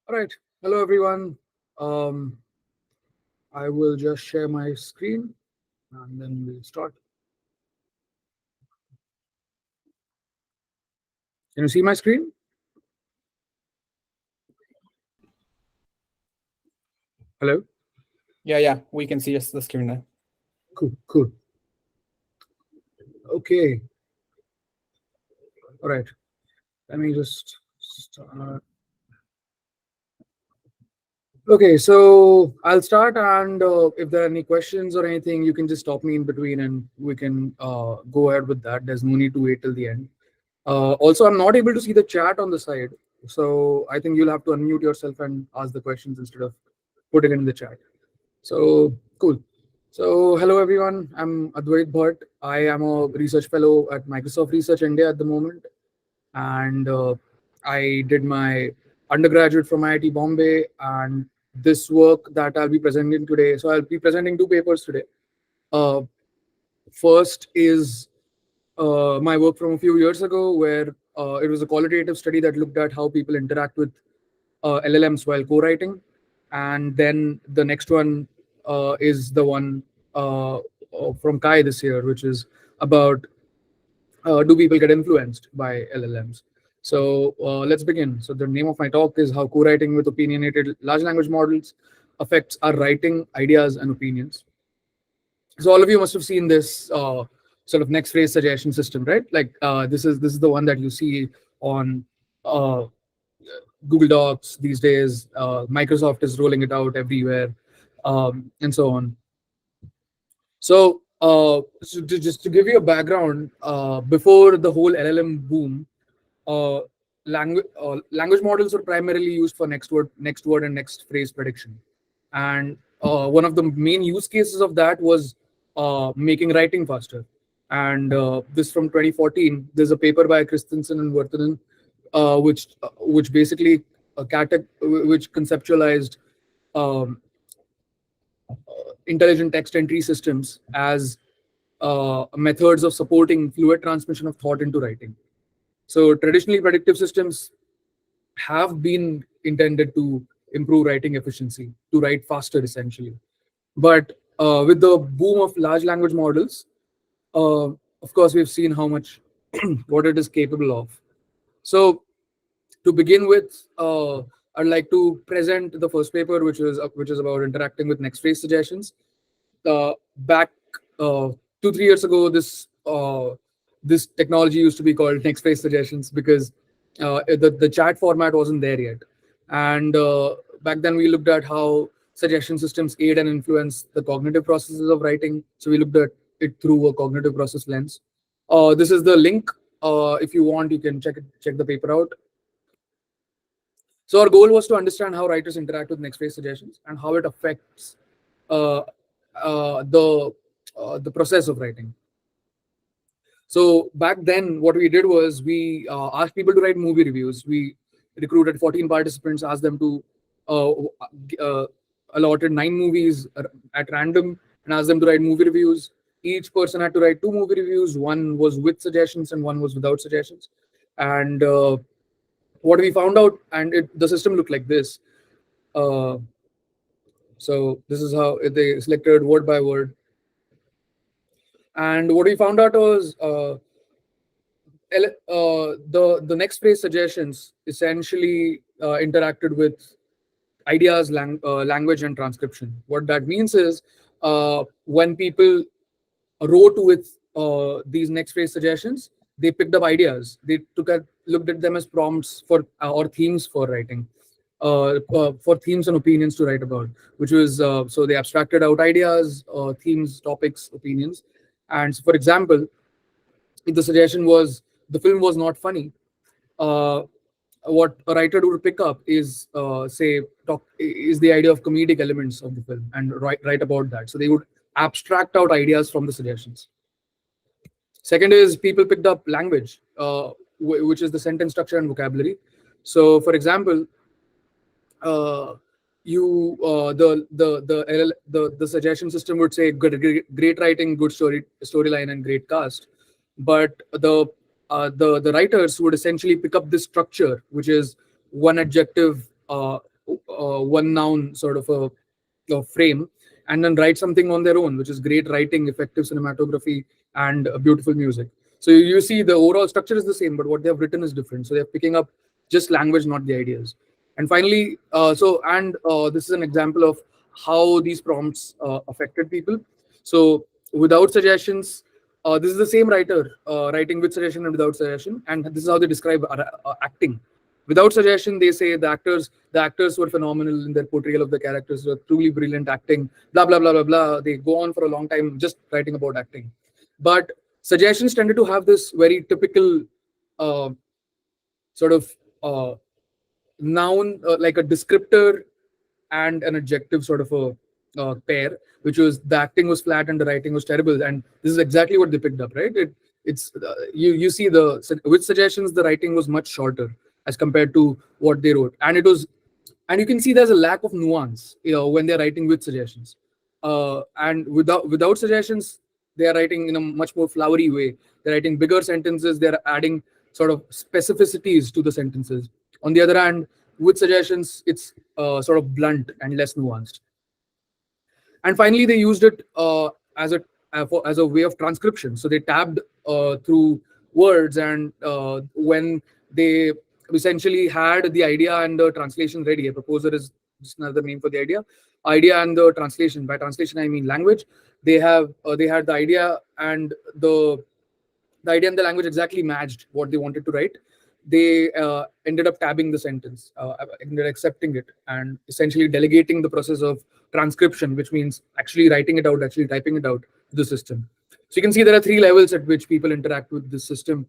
All right. Hello, everyone. I will just share my screen and then we'll start. Can you see my screen? Hello? Yeah, we can see the screen now. Cool. Okay. All right. Let me just start. Okay, so I'll start, and if there are any questions or anything, you can just stop me in between and we can go ahead with that. There's no need to wait till the end. Also, I'm not able to see the chat on the side, so I think you'll have to unmute yourself and ask the questions instead of putting it in the chat. So, cool. So, hello everyone. I'm Advait Bhat. I am a research fellow at Microsoft Research India at the moment, and I did my undergraduate from IIT Bombay. And this work that I'll be presenting today, so I'll be presenting two papers today. Uh, First is my work from a few years ago, where it was a qualitative study that looked at how people interact with LLMs while co-writing, and then the next one is the one from Kai this year, which is about do people get influenced by LLMs. So let's begin. So the name of my talk is how co-writing with opinionated large language models affects our writing ideas and opinions. So all of you must have seen this sort of next phrase suggestion system, right? Like this is the one that you see on uh, Google Docs these days. Microsoft is rolling it out everywhere, and so on. So just to give you a background, before the whole LLM boom, uh, language models were primarily used for next word, and next phrase prediction. And one of the main use cases of that was making writing faster. And this from 2014. There's a paper by Christensen and Virtanen, which basically which conceptualized um, intelligent text entry systems as methods of supporting fluid transmission of thought into writing. So traditionally, predictive systems have been intended to improve writing efficiency, to write faster, essentially. But with the boom of large language models, of course, we've seen how much what it is capable of. So to begin with, I'd like to present the first paper, which is about interacting with next phrase suggestions. Back 2-3 years ago, this technology used to be called next phrase suggestions because the chat format wasn't there yet. And back then we looked at how suggestion systems aid and influence the cognitive processes of writing. So we looked at it through a cognitive process lens. This is the link. If you want, you can check the paper out. So our goal was to understand how writers interact with next phrase suggestions and how it affects uh, the process of writing. So back then, what we did was we asked people to write movie reviews. We recruited 14 participants, asked them to uh, uh, allotted 9 movies at random, and asked them to write movie reviews. Each person had to write 2 movie reviews. One was with suggestions and one was without suggestions. And what we found out, and the system looked like this. Uh, so this is how they selected word by word. And what we found out was the next phrase suggestions essentially interacted with ideas, language, and transcription. What that means is when people wrote with these next phrase suggestions, they picked up ideas. They looked at them as prompts for or themes for writing, for themes and opinions to write about. Which was so they abstracted out ideas, themes, topics, opinions. And so, for example, if the suggestion was the film was not funny, uh, what a writer would pick up is say talk is the idea of comedic elements of the film and write about that. So they would abstract out ideas from the suggestions. Second is people picked up language, which is the sentence structure and vocabulary. So for example, uh, the suggestion system would say great writing, good storyline, and great cast. But the writers would essentially pick up this structure, which is one adjective, one noun sort of a frame, and then write something on their own, which is great writing, effective cinematography, and beautiful music. So you see the overall structure is the same, but what they have written is different. So they're picking up just language, not the ideas. And finally, this is an example of how these prompts affected people. So without suggestions, this is the same writer writing with suggestion and without suggestion, and this is how they describe acting. Without suggestion, they say the actors were phenomenal in their portrayal of the characters, were truly brilliant acting, blah blah blah blah blah. They go on for a long time just writing about acting. But suggestions tended to have this very typical uh, sort of noun, like a descriptor and an adjective sort of a pair, which was the acting was flat and the writing was terrible. And this is exactly what they picked up, right? It's you see with suggestions the writing was much shorter as compared to what they wrote, and you can see there's a lack of nuance, when they're writing with suggestions, and without suggestions they are writing in a much more flowery way. They're writing bigger sentences, they're adding sort of specificities to the sentences. On the other hand, with suggestions, it's sort of blunt and less nuanced. And finally, they used it as a way of transcription. So they tabbed through words, and when they essentially had the idea and the translation ready, a proposer is just another name for the idea and the translation. By translation, I mean language. They had the idea and the language exactly matched what they wanted to write. They ended up tabbing the sentence, ended accepting it, and essentially delegating the process of transcription, which means actually writing it out, actually typing it out to the system. So you can see there are three levels at which people interact with this system: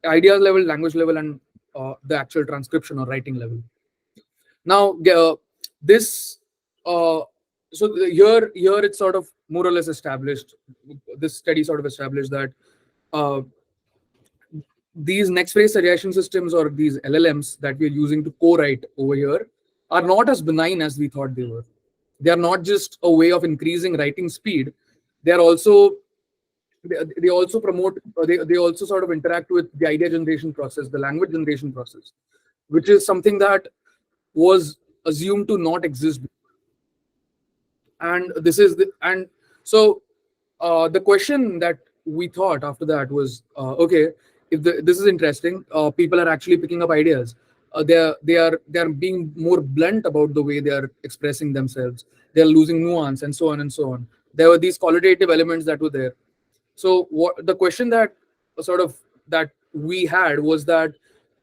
idea level, language level, and the actual transcription or writing level. Now, this here it's sort of more or less established. This study sort of established that uh, these next phrase suggestion systems, or these LLMs that we're using to co-write over here, are not as benign as we thought they were. They are not just a way of increasing writing speed. They are also they also promote they also sort of interact with the idea generation process, the language generation process, which is something that was assumed to not exist. And this is the and so the question that we thought after that was, okay, if this is interesting, people are actually picking up ideas, they are being more blunt about the way they are expressing themselves, they're losing nuance, and so on and so on. There were these qualitative elements that were there. So what the question that we had was that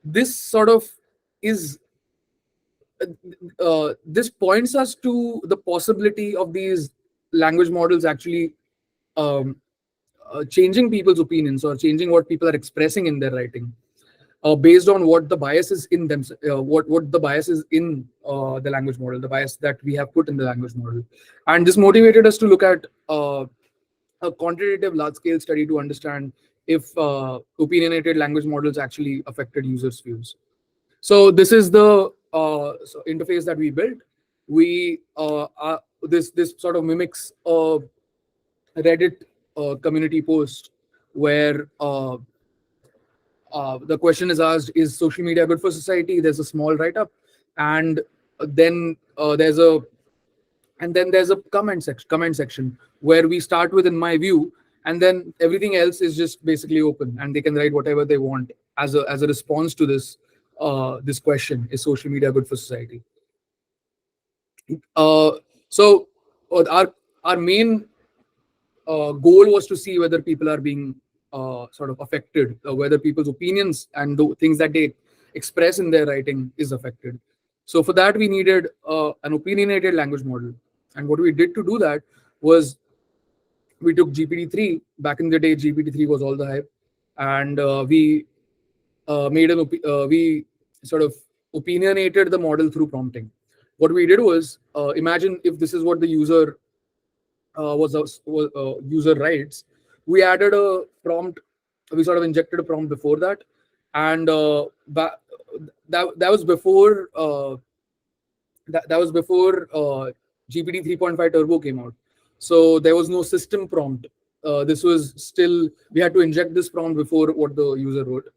this sort of is this points us to the possibility of these language models actually um, changing people's opinions or changing what people are expressing in their writing, based on what the bias is in them, what the bias is in the language model, the bias that we have put in the language model. And this motivated us to look at a quantitative large-scale study to understand if opinionated language models actually affected users' views. So this is the interface that we built. This sort of mimics a Reddit community post where the question is asked: is social media good for society? There's a small write-up, and then there's a comment section where we start with "in my view," and then everything else is just basically open, and they can write whatever they want as a response to this question: is social media good for society? Uh, so our main goal was to see whether people are being sort of affected, whether people's opinions and the things that they express in their writing is affected. So for that, we needed an opinionated language model. And what we did to do that was we took GPT-3. Back in the day, GPT-3 was all the hype. And we we sort of opinionated the model through prompting. What we did was, imagine if this is what the user writes. We added a prompt. We sort of injected a prompt before that, and that was before that was before GPT 3.5 Turbo came out. So there was no system prompt. This was still, we had to inject this prompt before what the user wrote.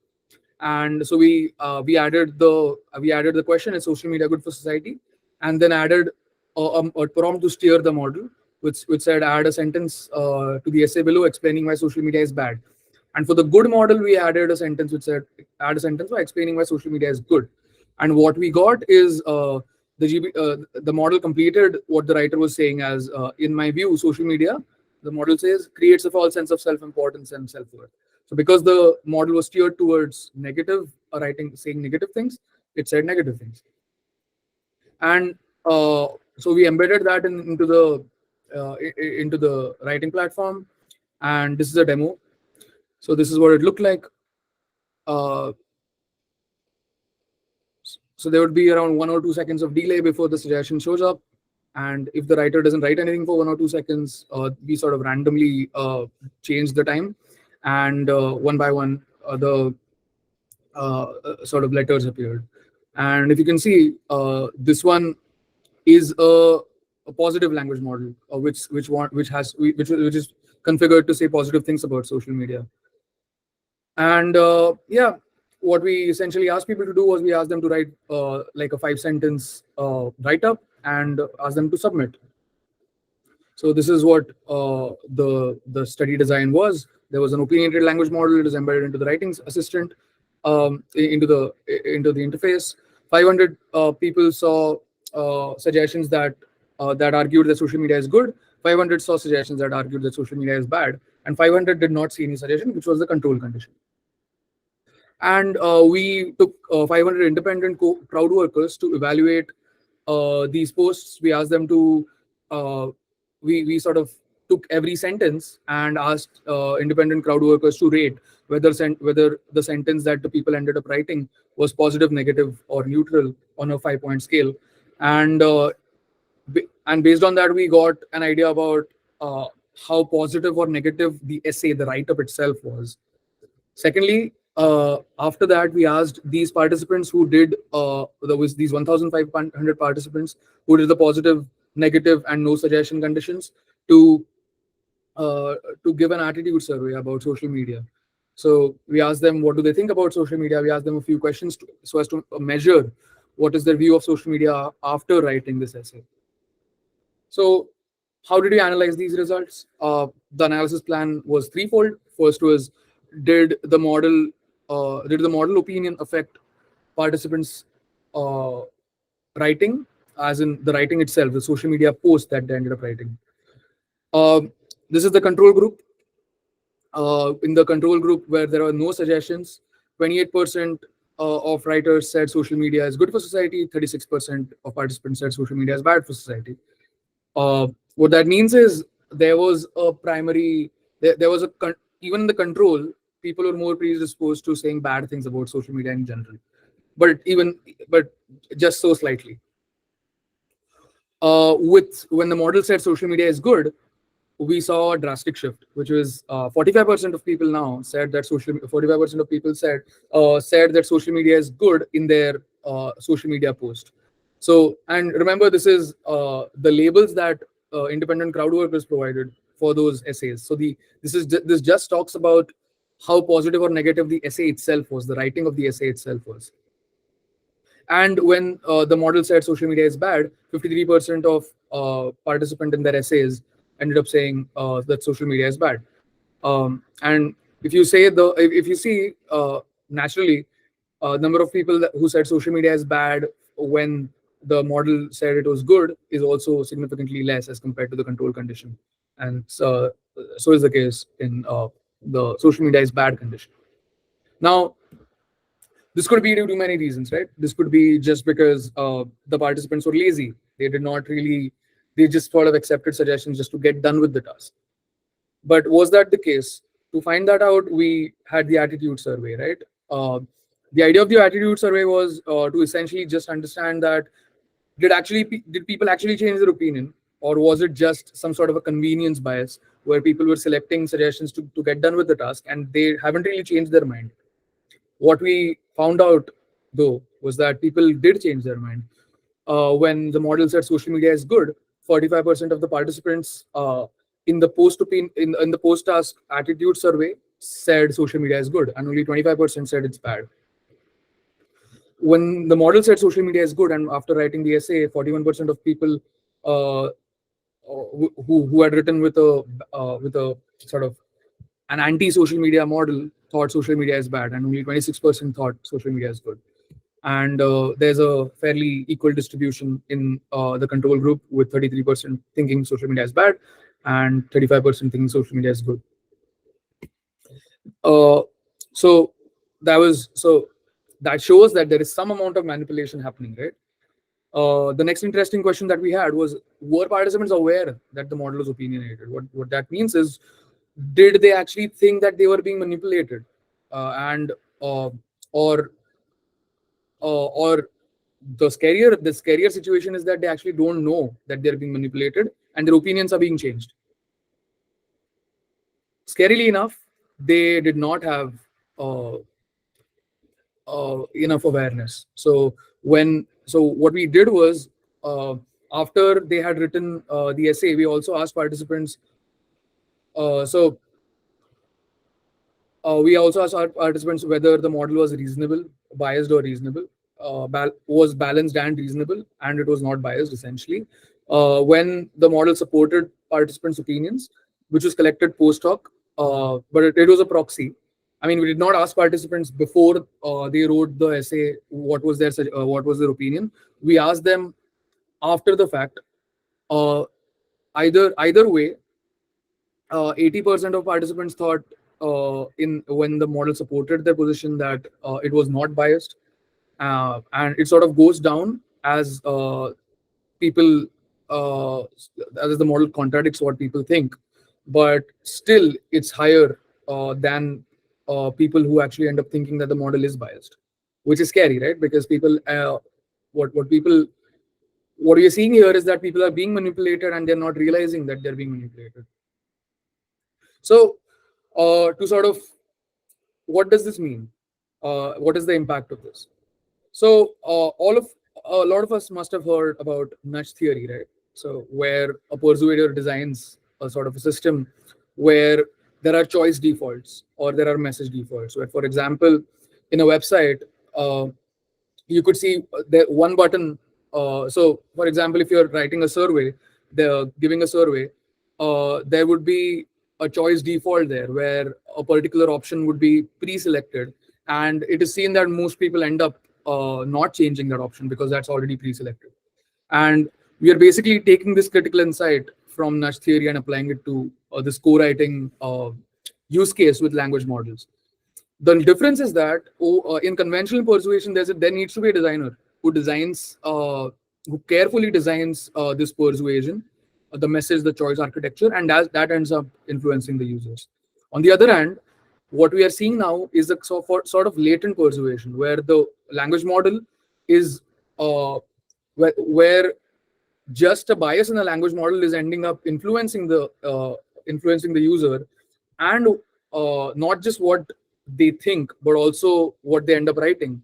And so we added the question: is social media good for society? and then added a prompt to steer the model, which said add a sentence to the essay below explaining why social media is bad. And for the good model, we added a sentence which said add a sentence by explaining why social media is good. And what we got is the model completed what the writer was saying as, in my view, social media, the model says, creates a false sense of self-importance and self-worth. So because the model was steered towards negative, saying negative things, it said negative things. And so we embedded that into the writing platform, and this is a demo. So this is what it looked like. Uh, so there would be around 1 or 2 seconds of delay before the suggestion shows up, and if the writer doesn't write anything for 1 or 2 seconds, we sort of randomly change the time, and one by one the sort of letters appeared. And if you can see, this one is a positive language model, which is configured to say positive things about social media. And yeah, what we essentially asked people to do was we asked them to write like a 5 sentence write up and ask them to submit. So this is what the study design was. There was an opinionated language model. It is embedded into the writing assistant, into the interface. 500 people saw suggestions that argued that social media is good. 500 saw suggestions that argued that social media is bad, and 500 did not see any suggestion, which was the control condition. And we took 500 independent crowd workers to evaluate these posts. We asked them to we sort of took every sentence and asked independent crowd workers to rate whether the sentence that the people ended up writing was positive, negative, or neutral on a 5-point scale. And and based on that, we got an idea about how positive or negative the essay, the write-up itself was. Secondly, after that, we asked these participants who did, there was these 1,500 participants who did the positive, negative, and no suggestion conditions to give an attitude survey about social media. So we asked them, what do they think about social media? We asked them a few questions so as to measure what is their view of social media after writing this essay. So how did we analyze these results? The analysis plan was threefold. First was, did the model opinion affect participants' writing, as in the writing itself, the social media post that they ended up writing. This is the control group. In the control group where there are no suggestions, 28% of writers said social media is good for society, 36% of participants said social media is bad for society. What that means is there was a primary, there was a, even in the control, people are more predisposed to saying bad things about social media in general, but just so slightly. When the model said social media is good, we saw a drastic shift, which was 45% of people now said that 45% of people said that social media is good in their social media post. So, and remember, this is the labels that independent crowd workers provided for those essays. So this just talks about how positive or negative the essay itself was, the writing of the essay itself was. And when the model said social media is bad, 53% of participants in their essays ended up saying that social media is bad. And if you see naturally, number of people who said social media is bad when the model said it was good is also significantly less as compared to the control condition. And so is the case in the social media is bad condition. Now, this could be due to many reasons, right? This could be just because the participants were lazy. They just sort of accepted suggestions just to get done with the task. But was that the case? To find that out, we had the attitude survey, right? The idea of the attitude survey was to essentially just understand that did people actually change their opinion, or was it just some sort of a convenience bias where people were selecting suggestions to get done with the task and they haven't really changed their mind? What we found out, though, was that people did change their mind. When the model said social media is good, 45% of the participants in the post-task attitude survey said social media is good, and only 25% said it's bad. when the model said social media is good, and after writing the essay, 41% of people uh, who had written with a sort of an anti-social media model thought social media is bad, and only 26% thought social media is good. And there's a fairly equal distribution in the control group, with 33% thinking social media is bad and 35% thinking social media is good. Uh, so that shows that there is some amount of manipulation happening, right? The next interesting question that we had was, were participants aware that the model was opinionated? What that means is, did they actually think that they were being manipulated? And or or the scarier situation is that they actually don't know that they're being manipulated and their opinions are being changed. Scarily enough, they did not have uh, enough awareness. So what we did was, after they had written the essay, we also asked participants. So we also asked our participants whether the model was reasonable, biased or reasonable, was balanced and reasonable, and it was not biased essentially. When the model supported participants' opinions, which was collected post hoc, but it was a proxy. I mean, we did not ask participants before they wrote the essay what was their opinion. We asked them after the fact. Uh, either way, 80% of participants thought, in when the model supported their position, that it was not biased, and it sort of goes down as people as the model contradicts what people think, but still it's higher than people who actually end up thinking that the model is biased, which is scary, right? Because people what people what we are seeing here is that people are being manipulated and they're not realizing that they're being manipulated. So, to sort of, what does this mean? What is the impact of this? So, a lot of us must have heard about nudge theory, right? So, where a persuader designs a sort of a system where there are choice defaults or there are message defaults. Where, for example, in a website, you could see the one button. So, for example, if you're writing a survey, they're giving a survey, there would be a choice default there where a particular option would be pre-selected, and it is seen that most people end up not changing that option because that's already pre-selected. And we are basically taking this critical insight from nudge theory and applying it to this co-writing use case with language models. The difference is that in conventional persuasion, there needs to be a designer who designs, who carefully designs this persuasion, the message, the choice architecture, and that ends up influencing the users. On the other hand, what we are seeing now is a sort of latent persuasion where the language model is where just a bias in the language model is ending up influencing the user, and not just what they think but also what they end up writing,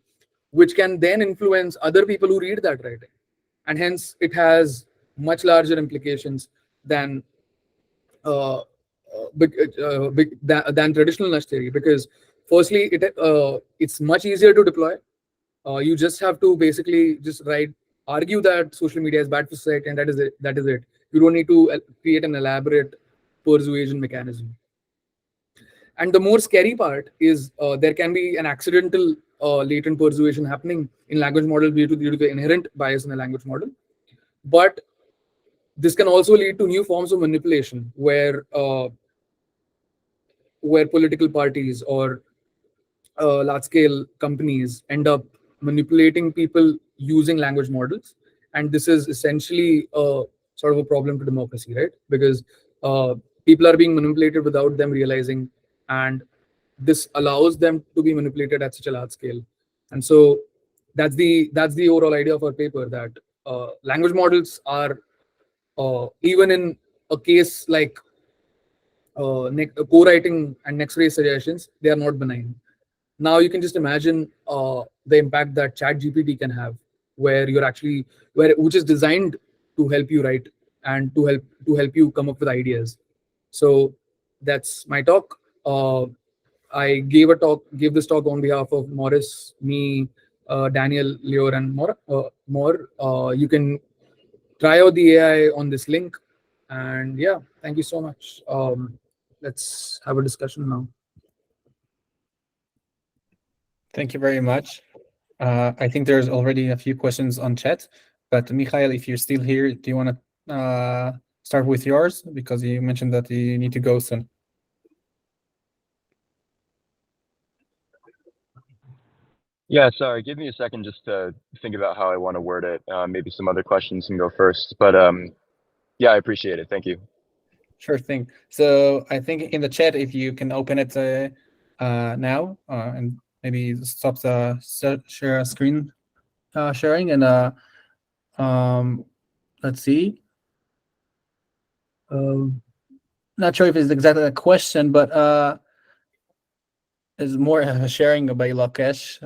which can then influence other people who read that writing, and hence it has much larger implications than than traditional nudge theory, because firstly it's much easier to deploy. You just have to basically just argue that social media is bad for society, and that is it. You don't need to create an elaborate persuasion mechanism. And the more scary part is there can be an accidental latent persuasion happening in language model due to the inherent bias in the language model. But this can also lead to new forms of manipulation where political parties or large scale companies end up manipulating people using language models. And this is essentially sort of a problem to democracy, right? Because people are being manipulated without them realizing, and this allows them to be manipulated at such a large scale. And so that's the overall idea of our paper, that language models are, even in a case like co-writing and next phrase suggestions, they are not benign. Now you can just imagine the impact that chat gpt can have, where you're actually which is designed to help you write and to help you come up with ideas. So that's my talk. I gave this talk on behalf of Morris, me, Daniel, Lior, and more. You can try out the AI on this link. And yeah, thank you so much. Let's have a discussion now. Thank you very much. I think there's already a few questions on chat, but Mikhail, if you're still here, do you want to start with yours? Because you mentioned that you need to go soon. Yeah, sorry. Give me a second just to think about how I want to word it. Maybe some other questions can go first. But yeah, I appreciate it. Thank you. Sure thing. So I think in the chat, if you can open it now and maybe stop the share screen sharing and um, let's see. Not sure if it's exactly a question, but it's more sharing by Lokesh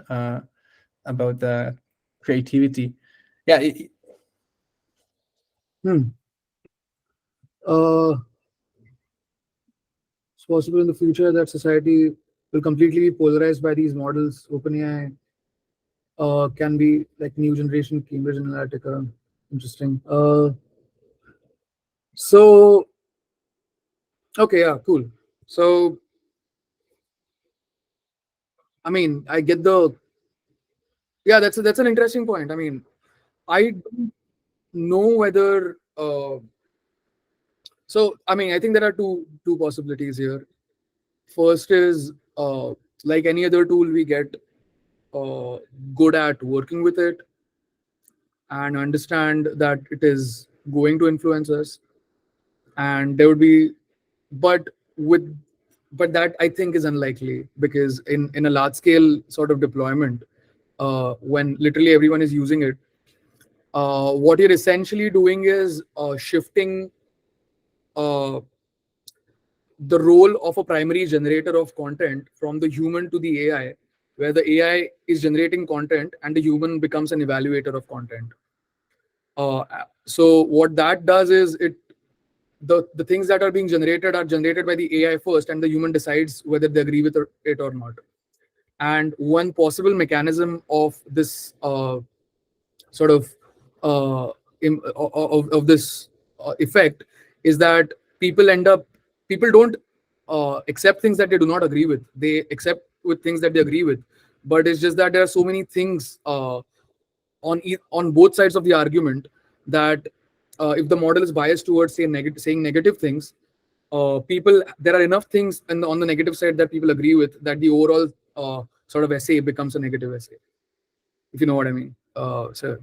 about the creativity. Yeah. Hmm. It's possible in the future that society will completely be polarized by these models. OpenAI can be like new generation Cambridge Analytica. Interesting. So okay, yeah, cool. So I mean, I get the yeah. That's an interesting point. I mean, I don't know whether. So I mean, I think there are two possibilities here. First is like any other tool, we get uh, good at working with it and understand that it is going to influence us, and there would be, but with but that I think is unlikely because in a large scale sort of deployment, when literally everyone is using it, what you're essentially doing is shifting uh, the role of a primary generator of content from the human to the AI, where the AI is generating content and the human becomes an evaluator of content. Uh, so what that does is the things that are being generated are generated by the AI first, and the human decides whether they agree with it or not. And one possible mechanism of this sort of of this effect is that people don't accept things that they do not agree with. They accept with things that they agree with, but it's just that there are so many things on both sides of the argument that if the model is biased towards saying negative things, people there are enough things on the negative side that people agree with that the overall sort of essay becomes a negative essay, if you know what I mean. So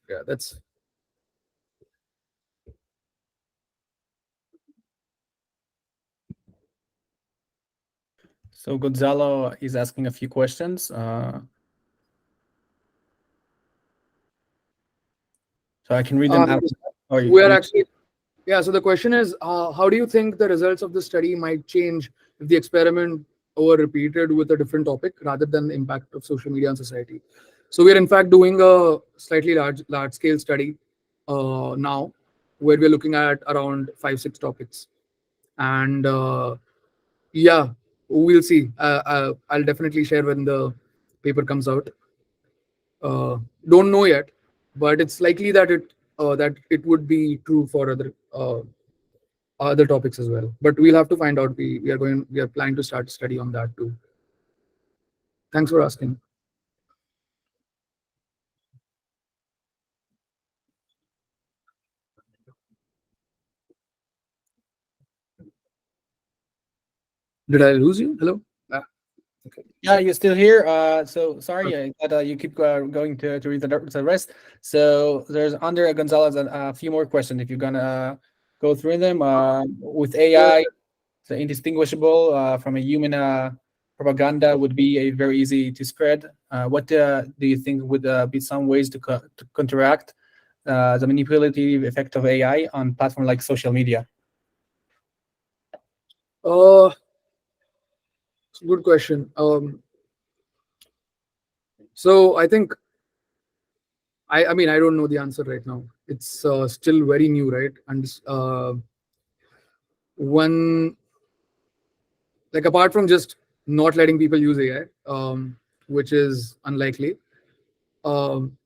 yeah, that's So Gonzalo is asking a few questions. So I can read them uh, out. Or we are actually yeah. So the question is, how do you think the results of the study might change if the experiment were repeated with a different topic rather than the impact of social media on society? So we are in fact doing a slightly large scale study now, where we're looking at around 5-6 topics, and yeah, we'll see. I'll definitely share when the paper comes out. Don't know yet, but it's likely that it would be true for other topics as well. But we'll have to find out. We are planning to start study on that too. Thanks for asking. Did I lose you? Hello. Ah, okay. Yeah, you're still here. So sorry that you keep going to read the rest. So there's under Gonzalez a few more questions. If you're gonna go through them, with AI, the indistinguishable from a human propaganda would be a very easy to spread. What do you think would be some ways to counteract the manipulative effect of AI on platforms like social media? Uh, it's a good question. So I think I mean I don't know the answer right now. It's still very new, right? And one like apart from just not letting people use AI, which is unlikely. um,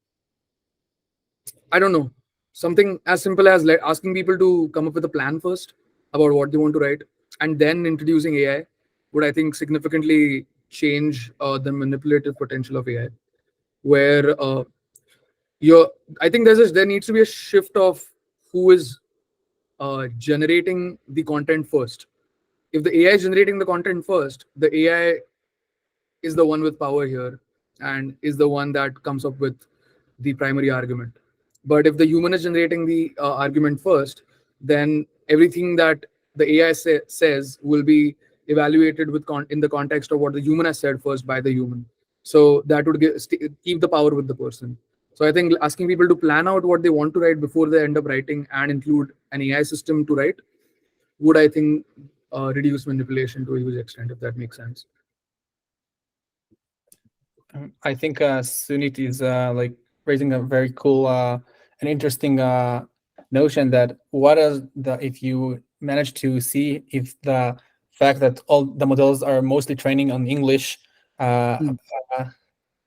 I don't know, something as simple as asking people to come up with a plan first about what they want to write, and then introducing AI would, I think, significantly change the manipulative potential of AI. Where you're, I think there needs to be a shift of who is generating the content first. If the AI is generating the content first, the AI is the one with power here and is the one that comes up with the primary argument. But if the human is generating the argument first, then everything that the AI says will be evaluated with in the context of what the human has said first by the human. So that would keep the power with the person. So I think asking people to plan out what they want to write before they end up writing and include an AI system to write would, I think, reduce manipulation to a huge extent, if that makes sense. I think Sunit is like raising a very cool and interesting notion that what is the, if you manage to see if the fact that all the models are mostly training on English, uh, Hmm. uh,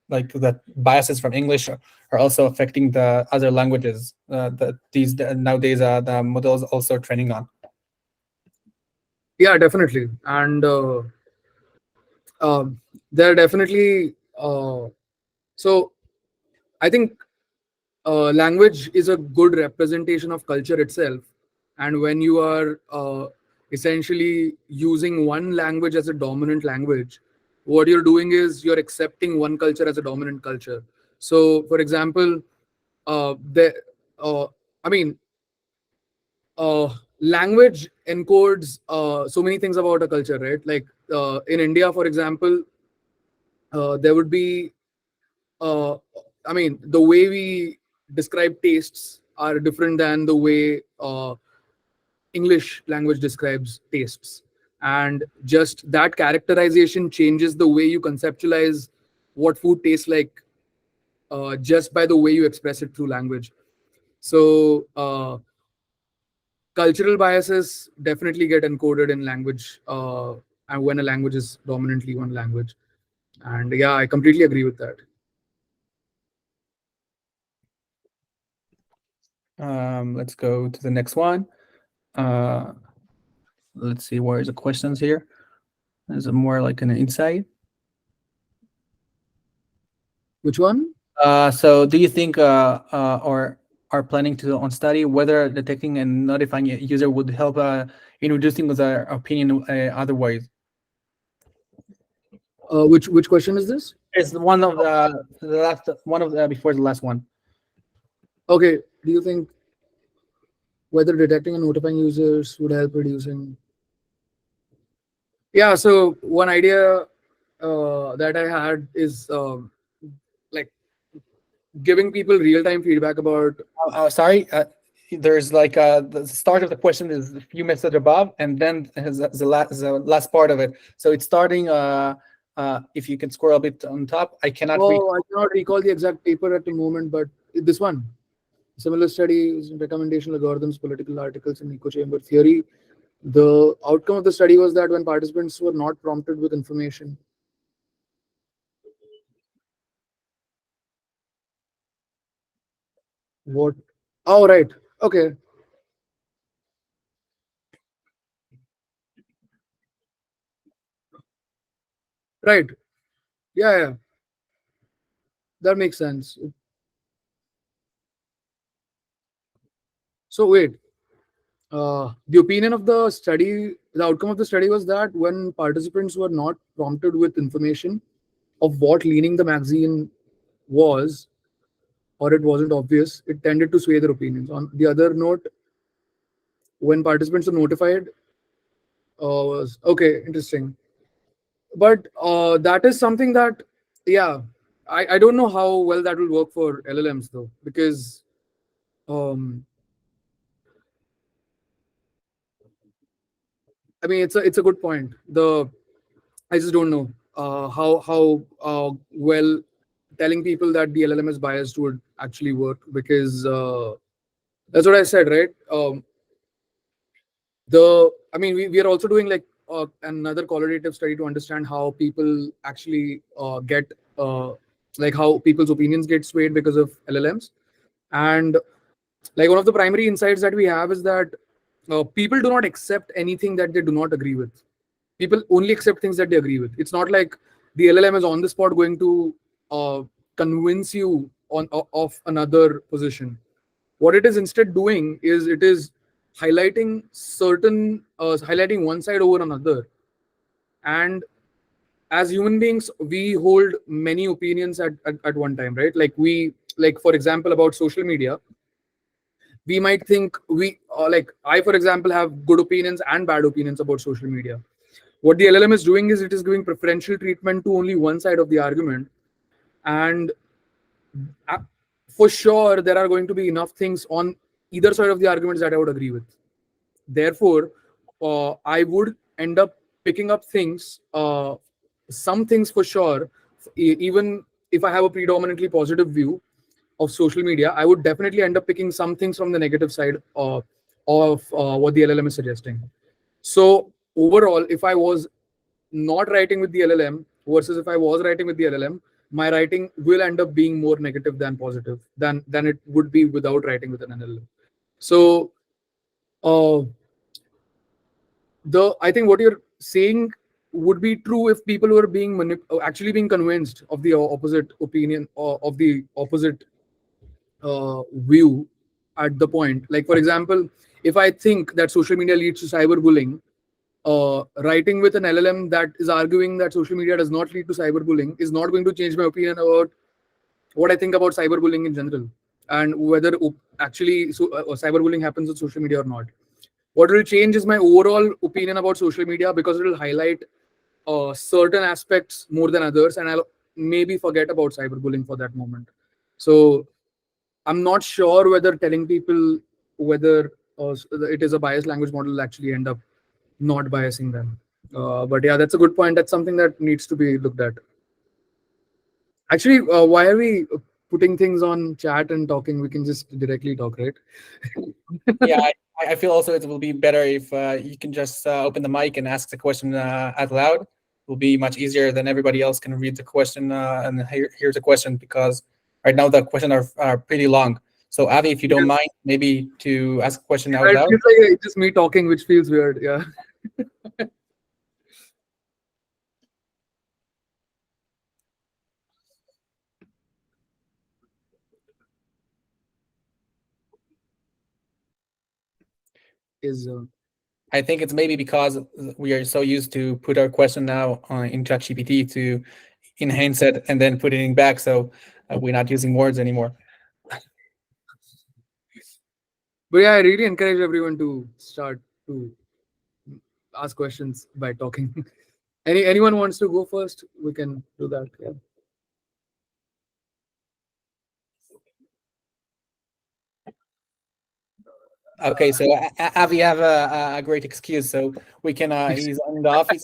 like that biases from English are also affecting the other languages that these nowadays the models also training on. Yeah, definitely. And there are definitely so I think language is a good representation of culture itself. And when you are essentially using one language as a dominant language, what you're doing is you're accepting one culture as a dominant culture. So for example, the uh, I mean language encodes so many things about a culture, right? Like in India, for example, there would be, uh, I mean, the way we describe tastes are different than the way English language describes tastes. And just that characterization changes the way you conceptualize what food tastes like just by the way you express it through language. So, cultural biases definitely get encoded in language, and when a language is dominantly one language. And yeah, I completely agree with that. Let's go to the next one. Uh, let's see, where is the questions here? Is it more like an insight? Which one? So do you think or are planning to on study whether detecting and notifying a user would help in reducing their opinion otherwise? Which question is this? It's one of the last one of the before the last one. Okay, do you think whether detecting and notifying users would help reducing? Yeah, so one idea that I had is like giving people real-time feedback about. Sorry, there's like the start of the question is a few messages above, and then the last part of it. So it's starting. If you can scroll a bit on top, I cannot read. Oh, I cannot recall the exact paper at the moment, but this one. Similar studies, recommendation algorithms, political articles, and echo chamber theory. The outcome of the study was that when participants were not prompted with information, what? Oh, right. Okay. Right. Yeah, yeah. That makes sense. So wait, the opinion of the study, the outcome of the study was that when participants were not prompted with information of what leaning the magazine was, or it wasn't obvious, it tended to sway their opinions. On the other note, when participants are notified, was okay, interesting. But that is something that, yeah, I don't know how well that will work for LLMs though, because um, I mean it's a good point. I just don't know how well telling people that the LLM is biased would actually work, because that's what I said, right? I mean, we are also doing like another qualitative study to understand how people actually get like how people's opinions get swayed because of LLMs. And like one of the primary insights that we have is that people do not accept anything that they do not agree with. People only accept things that they agree with. It's not like the LLM is on the spot going to uh, convince you of another position. What it is instead doing is it is highlighting one side over another. And as human beings, we hold many opinions at one time, right? Like for example, about social media, we might think like I, for example, have good opinions and bad opinions about social media. What the LLM is doing is it is giving preferential treatment to only one side of the argument. And uh, for sure, there are going to be enough things on either side of the arguments that I would agree with. Therefore, I would end up picking up things, some things for sure. Even if I have a predominantly positive view of social media, I would definitely end up picking some things from the negative side of what the LLM is suggesting. So overall, if I was not writing with the LLM versus if I was writing with the LLM, my writing will end up being more negative than positive than it would be without writing with an LLM. So uh, the I think what you're saying would be true if people were being actually being convinced of the opposite opinion or of the opposite view at the point. Like for example, if I think that social media leads to cyberbullying, writing with an LLM that is arguing that social media does not lead to cyberbullying is not going to change my opinion about what I think about cyberbullying in general and whether actually cyberbullying happens on social media or not. What will change is my overall opinion about social media because it will highlight certain aspects more than others, and I'll maybe forget about cyberbullying for that moment. So I'm not sure whether telling people whether it is a biased language model will actually end up not biasing them. But yeah, that's a good point. That's something that needs to be looked at. Actually, why are we putting things on chat and talking? We can just directly talk, right? Yeah, I feel also it will be better if you can just open the mic and ask the question out loud. It will be much easier than everybody else can read the question and hear the question, because right now the questions are pretty long. So Avi, if you don't mind, maybe to ask a question out It loud. feels like it's just me talking, which feels weird. Yeah. Is I think it's maybe because we are so used to put our question now in ChatGPT to enhance it and then put it back, so we're not using words anymore. But yeah, I really encourage everyone to start to ask questions by talking. Anyone wants to go first? We can do that. Yeah. Okay, so Avi have a great excuse, so we can he's in the office,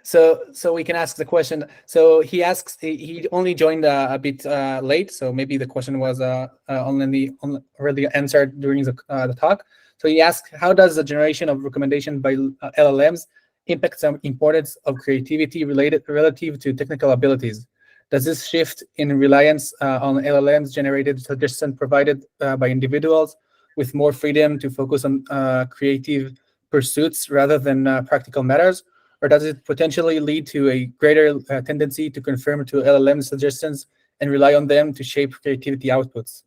so we can ask the question. So he asks, he only joined a bit late, so maybe the question was already answered during the talk. So he asked, how does the generation of recommendation by LLMs impact the importance of creativity relative to technical abilities? Does this shift in reliance on LLMs generated suggestions provided by individuals with more freedom to focus on creative pursuits rather than practical matters? Or does it potentially lead to a greater tendency to conform to LLM suggestions and rely on them to shape creativity outputs?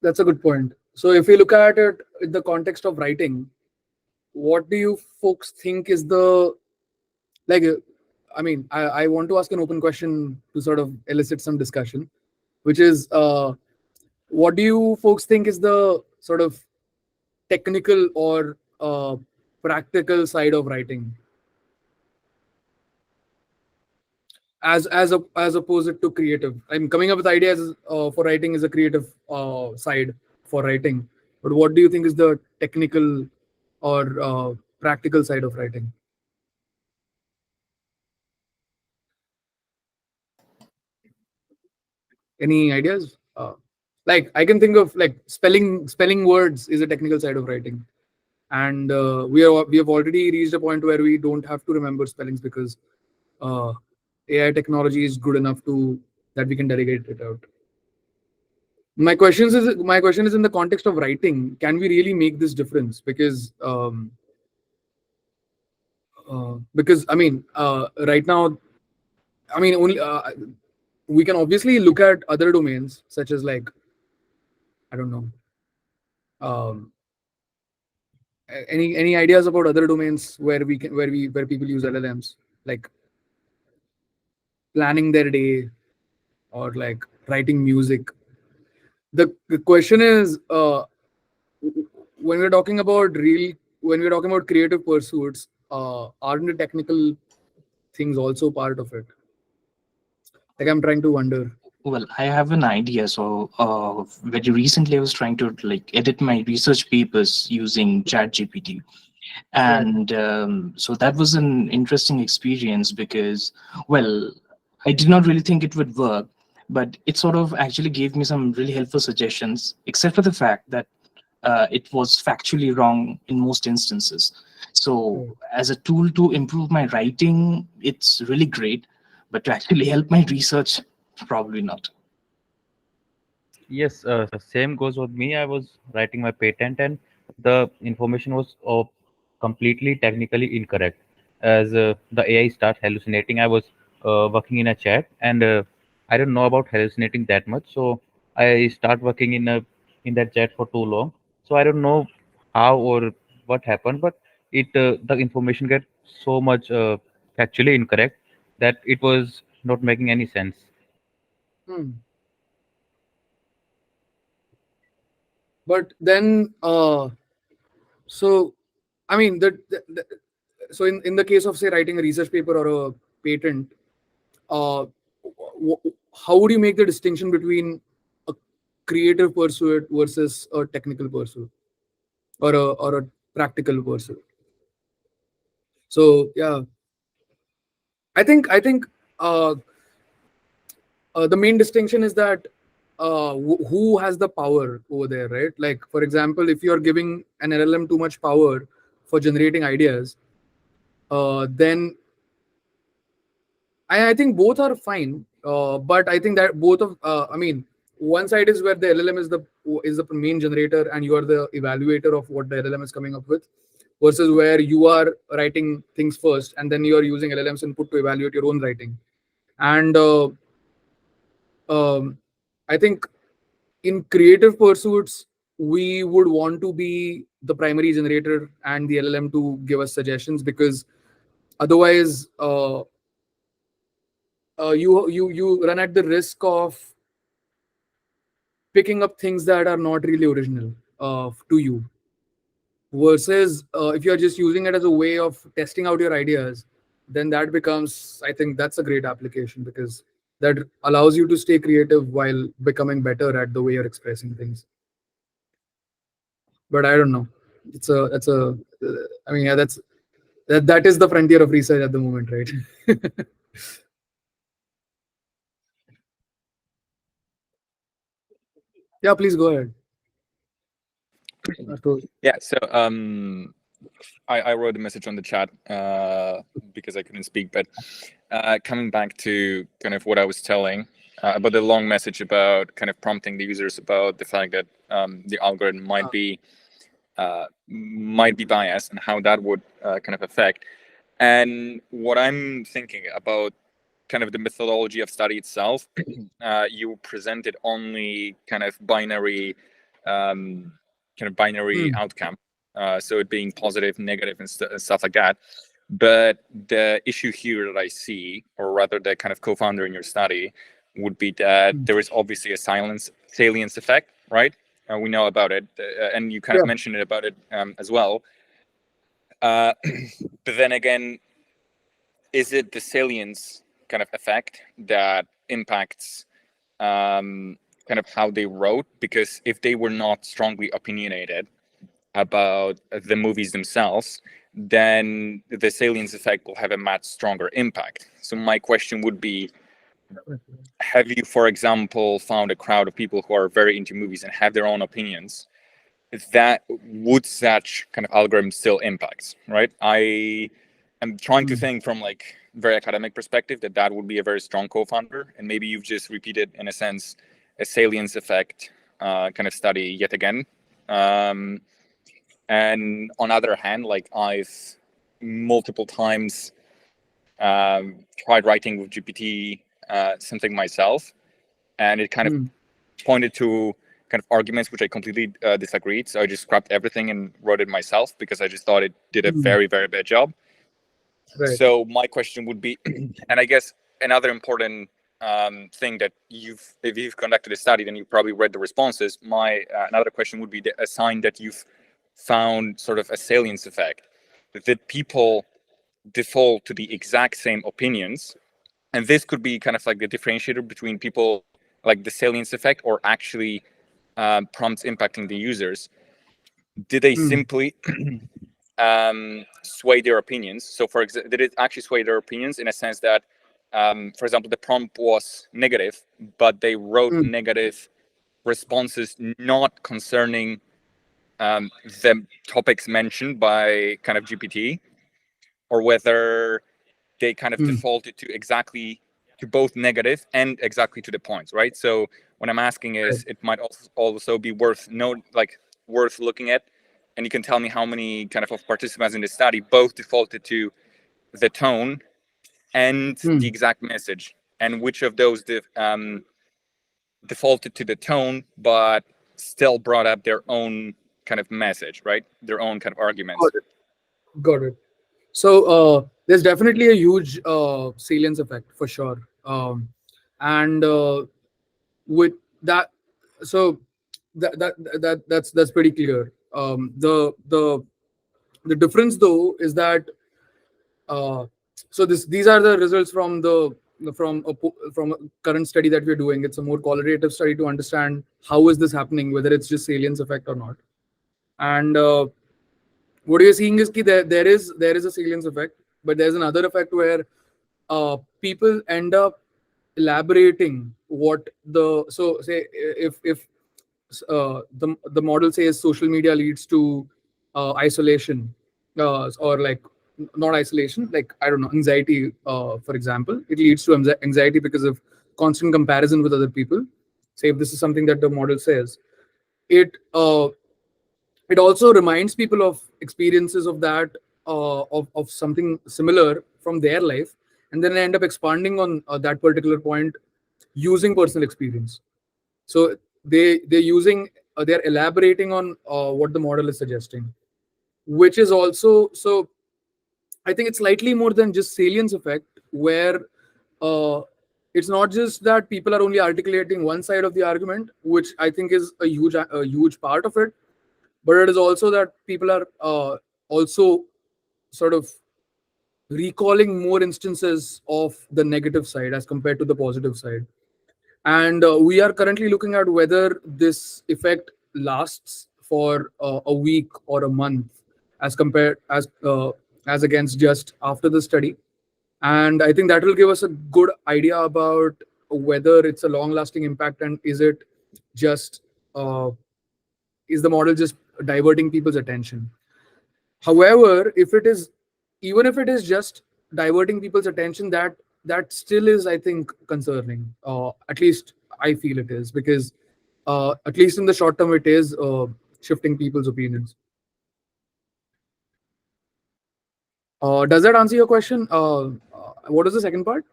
That's a good point. So if we look at it in the context of writing, what do you folks think is the like? I mean, I want to ask an open question to sort of elicit some discussion, which is, what do you folks think is the sort of technical or practical side of writing, as opposed to creative? I'm coming up with ideas for writing is a creative side for writing, but what do you think is the technical or practical side of writing? Any ideas? Like I can think of like spelling words is a technical side of writing, and we have already reached a point where we don't have to remember spellings because AI technology is good enough to that we can delegate it out. My question is in the context of writing. Can we really make this difference? Because I mean, right now, I mean, only we can obviously look at other domains such as like I don't know. Um, any ideas about other domains where we can where people use LLMs, like planning their day or like writing music? The question is, when we're talking about creative pursuits, aren't the technical things also part of it? Like I'm trying to wonder. Well, I have an idea. So, very recently, I was trying to like edit my research papers using ChatGPT, Right. and so that was an interesting experience because, well, I did not really think it would work, but it sort of actually gave me some really helpful suggestions, except for the fact that it was factually wrong in most instances. So, Right. as a tool to improve my writing, it's really great, but to actually help my research, probably not. Yes, same goes with me. I was writing my patent, and the information was completely technically incorrect. As the AI starts hallucinating, I was working in a chat, and I don't know about hallucinating that much. So I start working in that chat for too long. So I don't know how or what happened, but it the information get so much factually incorrect that it was not making any sense. Hmm. But then, so I mean, so in the case of say writing a research paper or a patent, uh, how would you make the distinction between a creative pursuit versus a technical pursuit or a practical pursuit? So yeah, I think uh, the main distinction is that who has the power over there, right? Like for example, if you're giving an LLM too much power for generating ideas, then I think both are fine. But I think that both of I mean, one side is where the LLM is the main generator and you are the evaluator of what the LLM is coming up with, versus where you are writing things first and then you are using LLM's input to evaluate your own writing. And um, I think in creative pursuits, we would want to be the primary generator and the LLM to give us suggestions, because otherwise, you run at the risk of picking up things that are not really original to you. Versus if you're just using it as a way of testing out your ideas, then that becomes, I think that's a great application, because that allows you to stay creative while becoming better at the way you're expressing things. But I don't know. I mean, yeah, that is the frontier of research at the moment, right? Yeah, please go ahead. Yeah, so I wrote a message on the chat because I couldn't speak, but coming back to kind of what I was telling about the long message about kind of prompting the users about the fact that the algorithm might be biased and how that would kind of affect. And what I'm thinking about kind of the methodology of study itself, you presented only kind of binary outcome, so it being positive, negative, and stuff like that. But the issue here that I see, or rather the kind of co-founder in your study, would be that there is obviously a salience effect, right? We know about it, and you kind of mentioned it about it as well. But then again, is it the salience kind of effect that impacts kind of how they wrote? Because if they were not strongly opinionated about the movies themselves, then the salience effect will have a much stronger impact. So my question would be, have you, for example, found a crowd of people who are very into movies and have their own opinions, that would such kind of algorithm still impacts, right? I am trying to think from like very academic perspective, that would be a very strong co-founder, and maybe you've just repeated, in a sense, a salience effect kind of study yet again. And on other hand, like I've multiple times tried writing with GPT something myself, and it kind of pointed to kind of arguments which I completely disagreed. So I just scrapped everything and wrote it myself because I just thought it did a very, very bad job. Right. So my question would be, and I guess another important thing that if you've conducted a study, then you probably read the responses. My another question would be a sign that you've found sort of a salience effect, that people default to the exact same opinions. And this could be kind of like the differentiator between people, like the salience effect, or actually prompts impacting the users. Did they simply sway their opinions? So for example, did it actually sway their opinions in a sense that, for example, the prompt was negative, but they wrote negative responses not concerning the topics mentioned by kind of GPT, or whether they kind of defaulted to both negative and exactly to the points, right? So what I'm asking is, it might also be worth looking at, and you can tell me how many kind of participants in the study both defaulted to the tone and the exact message, and which of those defaulted to the tone but still brought up their own kind of message, right? Their own kind of arguments. Got it. So there's definitely a huge salience effect for sure, and with that, so that's pretty clear. The difference though is that so these are the results from a current study that we're doing. It's a more qualitative study to understand how is this happening, whether it's just salience effect or not. And what you're seeing is that there is a salience effect, but there's another effect where people end up elaborating what say if the model says social media leads to isolation, or like not isolation, like I don't know, anxiety, for example. It leads to anxiety because of constant comparison with other people. Say if this is something that the model says, it also reminds people of experiences of that, of something similar from their life, and then end up expanding on that particular point using personal experience. So they're elaborating on what the model is suggesting, which is also, so I think it's slightly more than just salience effect, where it's not just that people are only articulating one side of the argument, which I think is a huge part of it, but it is also that people are also sort of recalling more instances of the negative side as compared to the positive side. And we are currently looking at whether this effect lasts for a week or a month, as against just after the study. And I think that will give us a good idea about whether it's a long-lasting impact, and is it just is the model just diverting people's attention. However, even if it is just diverting people's attention, that still is, I think, concerning. At least I feel it is, because at least in the short term, it is shifting people's opinions. Does that answer your question? What is the second part?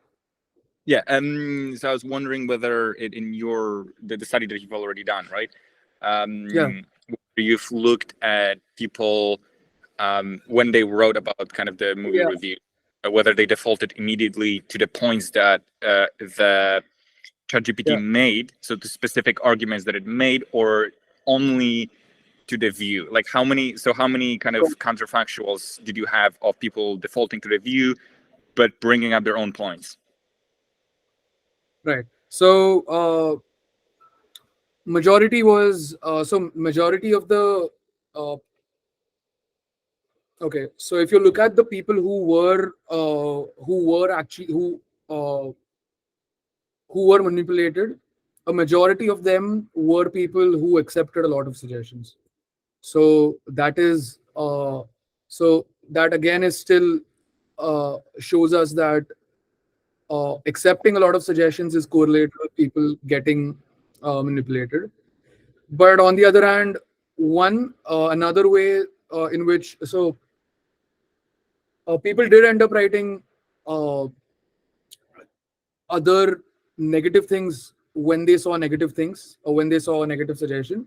Yeah. So I was wondering whether in the study that you've already done, right? You've looked at people when they wrote about kind of the movie review, whether they defaulted immediately to the points that the ChatGPT made, so the specific arguments that it made, or only to the view. Like how many kind of counterfactuals did you have of people defaulting to the view but bringing up their own points? Right. So majority of the okay. So if you look at the people who were manipulated, a majority of them were people who accepted a lot of suggestions. So that again is still shows us that accepting a lot of suggestions is correlated with people getting manipulated. But on the other hand, another way in which people did end up writing other negative things when they saw negative things or when they saw a negative suggestion,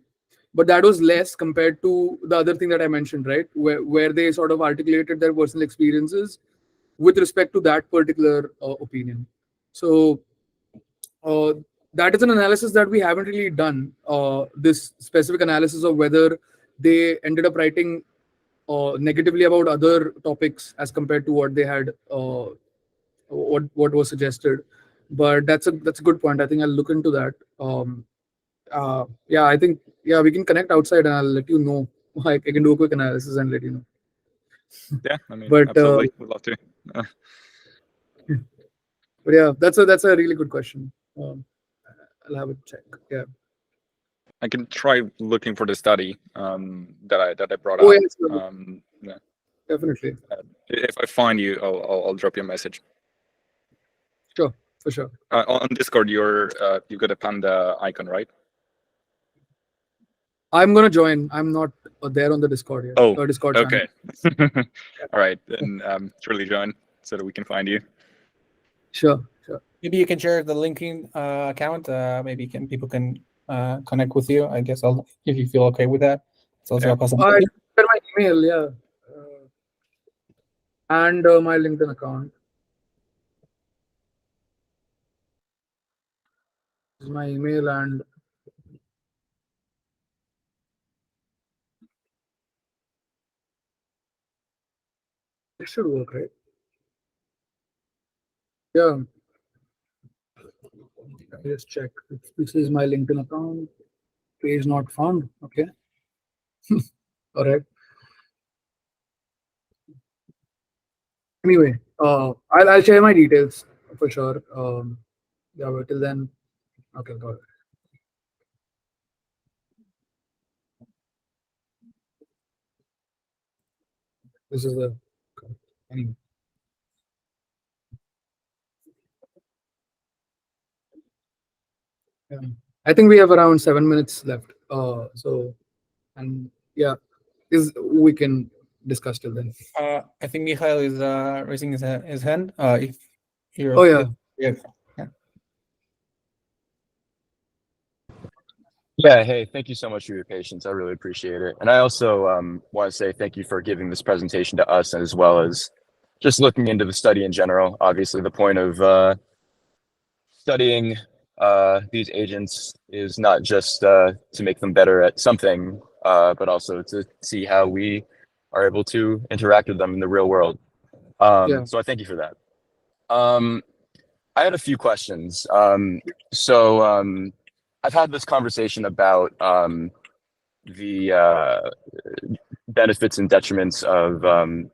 but that was less compared to the other thing that I mentioned, right? Where they sort of articulated their personal experiences with respect to that particular opinion. So uh, that is an analysis that we haven't really done. This specific analysis of whether they ended up writing negatively about other topics as compared to what they had, what was suggested. But that's a good point. I think I'll look into that. Yeah, I think we can connect outside, and I'll let you know. I can do a quick analysis and let you know. Yeah, I mean, But absolutely, would love to. but yeah, that's a really good question. I'll have a check. Yeah. I can try looking for the study that I brought Oh up. yes, Yeah. definitely. If I find you, I'll drop you a message. Sure, for sure. On Discord, you've got a panda icon, right? I'm gonna join. I'm not there on the Discord yet. Oh, Discord okay. channel. All right, then surely join so that we can find you. Sure. Maybe you can share the LinkedIn account. Maybe people can connect with you. I guess if you feel okay with that. It's also Yeah. a possibility. I my email, yeah, and my LinkedIn account. This is my email, and it should work, right? Yeah. Just check. This is my LinkedIn account. Page not found. Okay. All right. Anyway, I'll share my details for sure. Yeah, but till then, okay, got it. This is the anyway. Yeah. I think we have around 7 minutes left. And yeah, we can discuss till then. I think Mikhail is raising his hand. If you're Oh yeah. yeah. Yeah, hey, thank you so much for your patience. I really appreciate it. And I also want to say thank you for giving this presentation to us, as well as just looking into the study in general. Obviously, the point of studying these agents is not just to make them better at something, but also to see how we are able to interact with them in the real world. Yeah. So I thank you for that. I had a few questions. I've had this conversation about the benefits and detriments of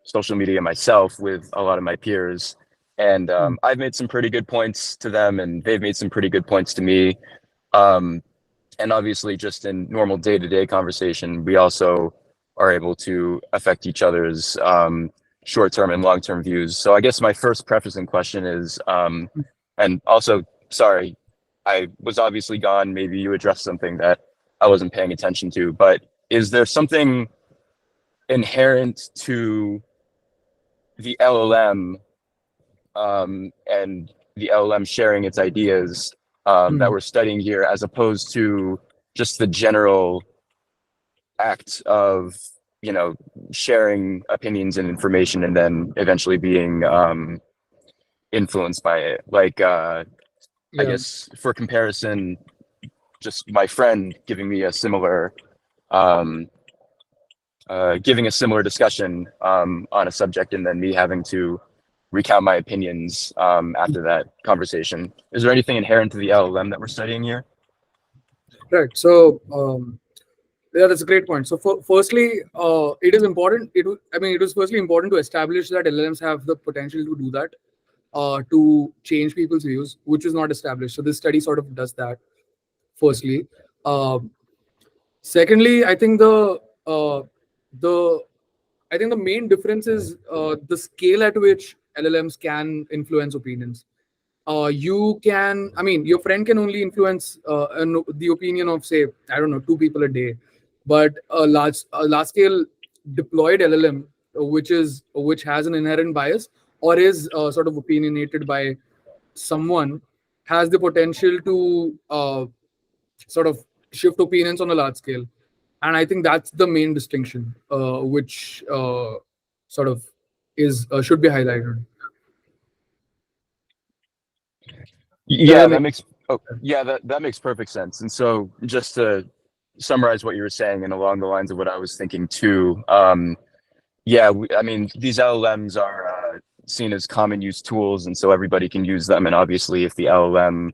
social media myself with a lot of my peers. And I've made some pretty good points to them, and they've made some pretty good points to me. And obviously, just in normal day-to-day conversation, we also are able to affect each other's short-term and long-term views. So I guess my first prefacing question is, and also, sorry, I was obviously gone. Maybe you addressed something that I wasn't paying attention to, but is there something inherent to the LLM and the LLM sharing its ideas that we're studying here, as opposed to just the general act of, sharing opinions and information and then eventually being influenced by it? Like, I guess for comparison, just my friend giving me a similar discussion on a subject, and then me having to recount my opinions after that conversation. Is there anything inherent to the LLM that we're studying here? Right. So yeah, that's a great point. So firstly, it is important. It was firstly important to establish that LLMs have the potential to do that, to change people's views, which is not established. So this study sort of does that. Firstly, secondly, I think the main difference is the scale at which LLMs can influence opinions. You can, I mean, your friend can only influence the opinion of, say, I don't know, two people a day, but a large scale deployed LLM, which has an inherent bias or is sort of opinionated by someone, has the potential to sort of shift opinions on a large scale. And I think that's the main distinction, which sort of is should be highlighted. Does Yeah, that that make makes that makes perfect sense. And so just to summarize what you were saying and along the lines of what I was thinking too, yeah, I mean, these LLMs are seen as common use tools, and so everybody can use them. And obviously, if the LLM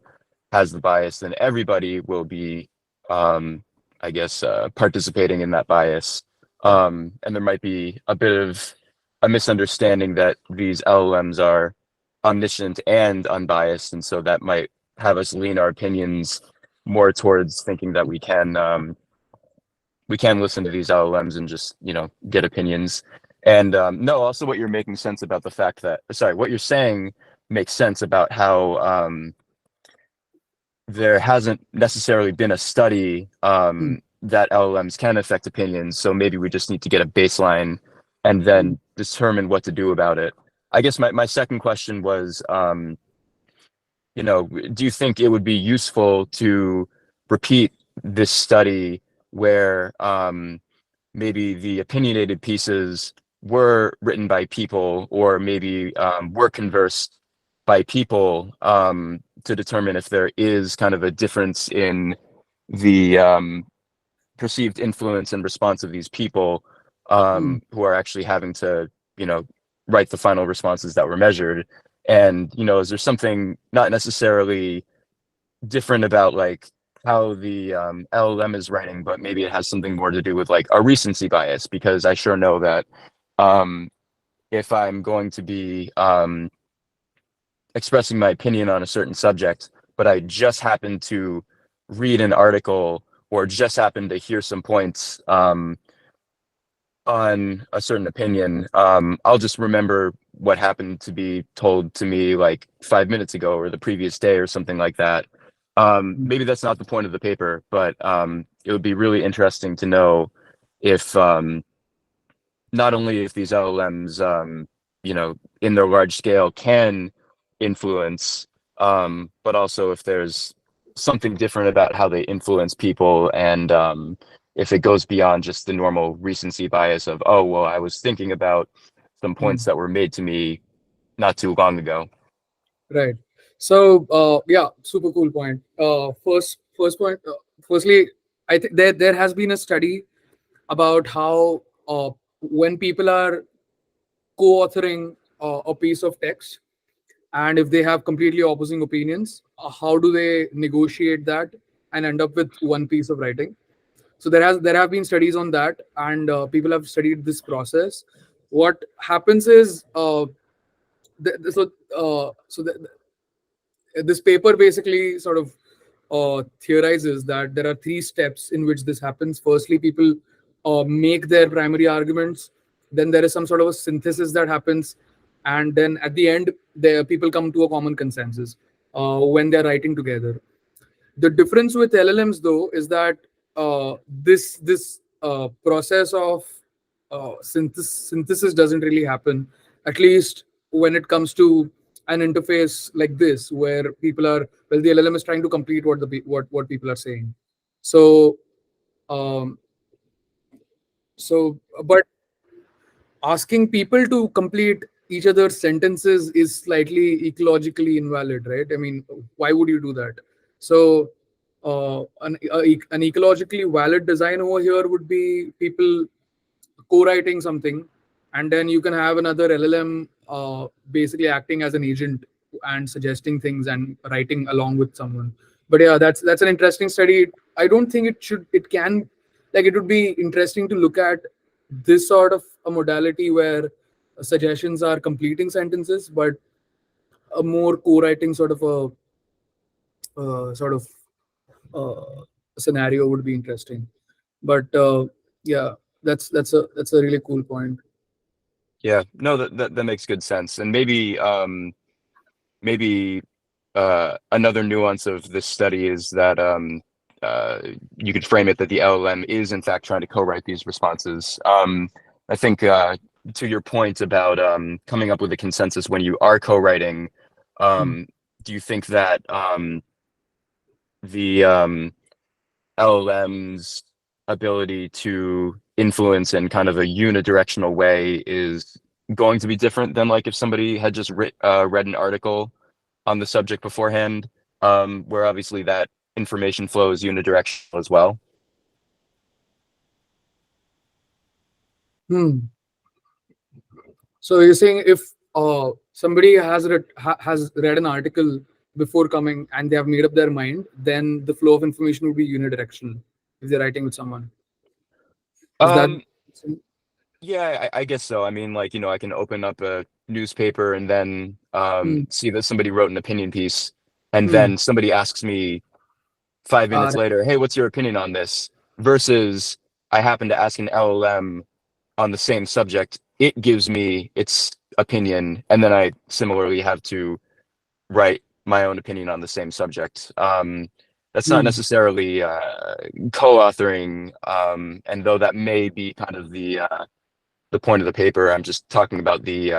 has the bias, then everybody will be, I guess, participating in that bias. And there might be a bit of a misunderstanding that these LLMs are omniscient and unbiased, and so that might have us lean our opinions more towards thinking that we can listen to these LLMs and just get opinions. And no, also what you're making sense about the fact that what you're saying makes sense about how there hasn't necessarily been a study that LLMs can affect opinions. So maybe we just need to get a baseline and then determine what to do about it. I guess my second question was, do you think it would be useful to repeat this study where maybe the opinionated pieces were written by people, or maybe were conversed by people, to determine if there is kind of a difference in the perceived influence and response of these people who are actually having to, write the final responses that were measured? And, is there something not necessarily different about like how the LLM is writing, but maybe it has something more to do with like a recency bias? Because I sure know that if I'm going to be expressing my opinion on a certain subject, but I just happen to read an article or just happen to hear some points on a certain opinion, I'll just remember what happened to be told to me like 5 minutes ago or the previous day or something like that. Maybe that's not the point of the paper, but it would be really interesting to know if not only if these LLMs, in their large scale can influence, but also if there's something different about how they influence people, and if it goes beyond just the normal recency bias of, oh, well, I was thinking about some points that were made to me not too long ago. Right. So yeah, super cool point. First point. Firstly, I think there has been a study about how when people are co-authoring a piece of text, and if they have completely opposing opinions, how do they negotiate that and end up with one piece of writing? So there have been studies on that, and people have studied this process. What happens is this paper basically sort of theorizes that there are three steps in which this happens. Firstly, people make their primary arguments. Then there is some sort of a synthesis that happens, and then at the end, the people come to a common consensus when they're writing together. The difference with LLMs, though, is that this process of synthesis doesn't really happen, at least when it comes to an interface like this, where people are, well, the LLM is trying to complete what people are saying. So, um, but asking people to complete each other's sentences is slightly ecologically invalid, right? I mean, why would you do that? So an ecologically valid design over here would be people co-writing something, and then you can have another LLM basically acting as an agent and suggesting things and writing along with someone. But yeah, that's an interesting study. I don't think it can, like, it would be interesting to look at this sort of a modality where suggestions are completing sentences, but a more co-writing sort of uh, scenario would be interesting. But yeah, that's a really cool point. Yeah, no, that makes good sense. And maybe another nuance of this study is that you could frame it that the LLM is in fact trying to co-write these responses. I think to your point about coming up with a consensus when you are co-writing, do you think that the LLM's ability to influence in kind of a unidirectional way is going to be different than like if somebody had just read an article on the subject beforehand, where obviously that information flow is unidirectional as well? So you're saying if somebody has read an article before coming and they have made up their mind, then the flow of information would be unidirectional if they're writing with someone. Is that? Yeah, I guess so. I mean, like, I can open up a newspaper and then see that somebody wrote an opinion piece, and then somebody asks me 5 minutes later, hey, what's your opinion on this? Versus I happen to ask an LLM on the same subject, it gives me its opinion, and then I similarly have to write my own opinion on the same subject. That's not necessarily co-authoring, and though that may be kind of the point of the paper, I'm just talking about the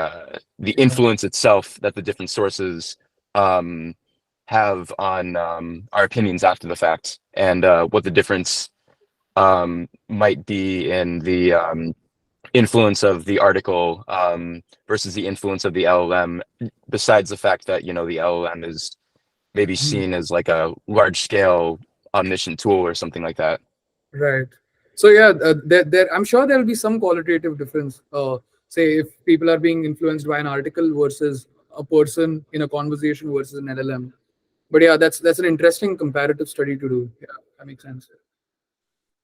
influence itself that the different sources have on our opinions after the fact, and what the difference might be in the influence of the article versus the influence of the LLM, besides the fact that, the LLM is maybe seen as like a large scale omniscient tool or something like that. Right. So yeah, I'm sure there will be some qualitative difference. Say if people are being influenced by an article versus a person in a conversation versus an LLM. But yeah, that's an interesting comparative study to do. Yeah, that makes sense.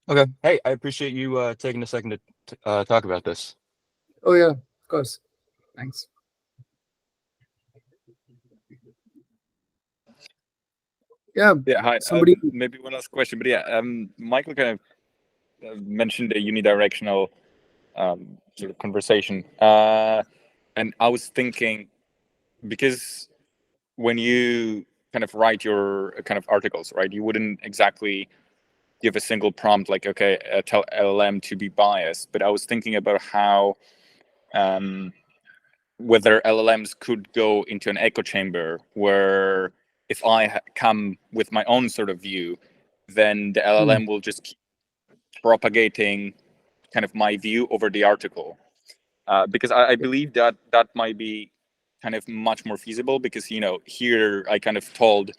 Okay. Hey, I appreciate you taking a second to talk about this. Oh yeah, of course. Thanks. Yeah. Yeah. Hi. Somebody. Maybe one last question, but yeah, Michael kind of mentioned a unidirectional sort of conversation, and I was thinking, because when you kind of write your kind of articles, right, you wouldn't exactly give a single prompt like, okay, tell LLM to be biased. But I was thinking about how whether LLMs could go into an echo chamber where if I come with my own sort of view, then the LLM will just keep propagating kind of my view over the article. Because I believe that might be kind of much more feasible, because, here I kind of told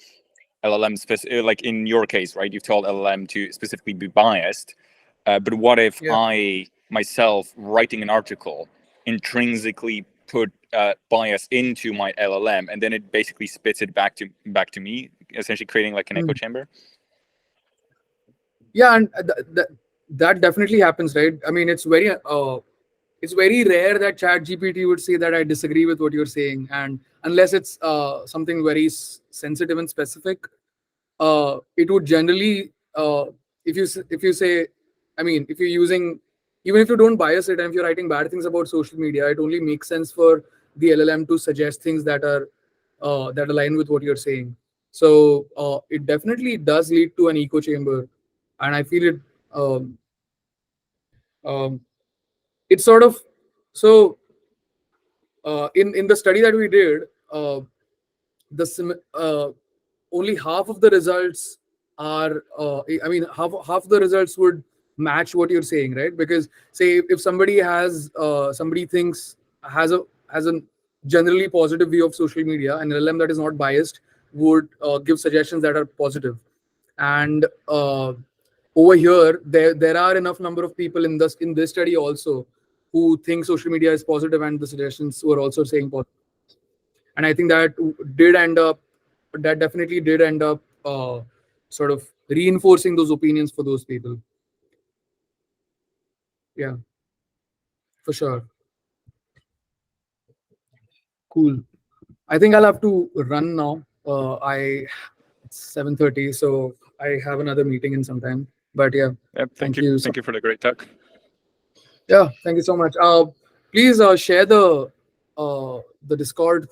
LLM, like in your case, right? You've told LLM to specifically be biased. But what if I myself, writing an article, intrinsically put bias into my LLM, and then it basically spits it back to me, essentially creating like an echo chamber? Yeah, and that definitely happens, right? I mean, it's very rare that ChatGPT would say that I disagree with what you're saying, and unless it's something very sensitive and specific, it would generally, if you say, I mean, if you're using, even if you don't bias it, and if you're writing bad things about social media, it only makes sense for the LLM to suggest things that are that align with what you're saying. So it definitely does lead to an echo chamber, and I feel it. It's sort of so. In the study that we did, only half of the results are I mean half the results would match what you're saying, right? Because say if somebody thinks has a generally positive view of social media, an LLM that is not biased would give suggestions that are positive. And over here there are enough number of people in this study also who think social media is positive, and the suggestions were also saying positive. And I think that definitely did end up sort of reinforcing those opinions for those people. Yeah, for sure. Cool. I think I'll have to run now. It's 7:30, so I have another meeting in some time. But yeah, Yep, thank you. Thank you for the great talk. Yeah, thank you so much. please share the Discord.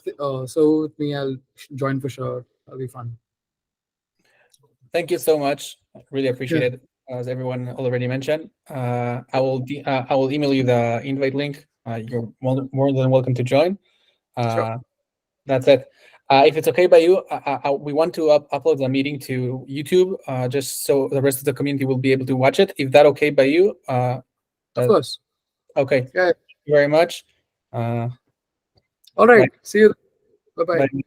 So with me, I'll join for sure. That'll be fun. Thank you so much. I really appreciate Yeah. it. As everyone already mentioned, I will email you the invite link. You're more than welcome to join. Sure. That's it. If it's okay by you, we want to upload the meeting to YouTube, just so the rest of the community will be able to watch it. If that okay by you? Of course. Okay. Yeah. Thank you very much. All right. Bye. See you. Bye bye. Bye.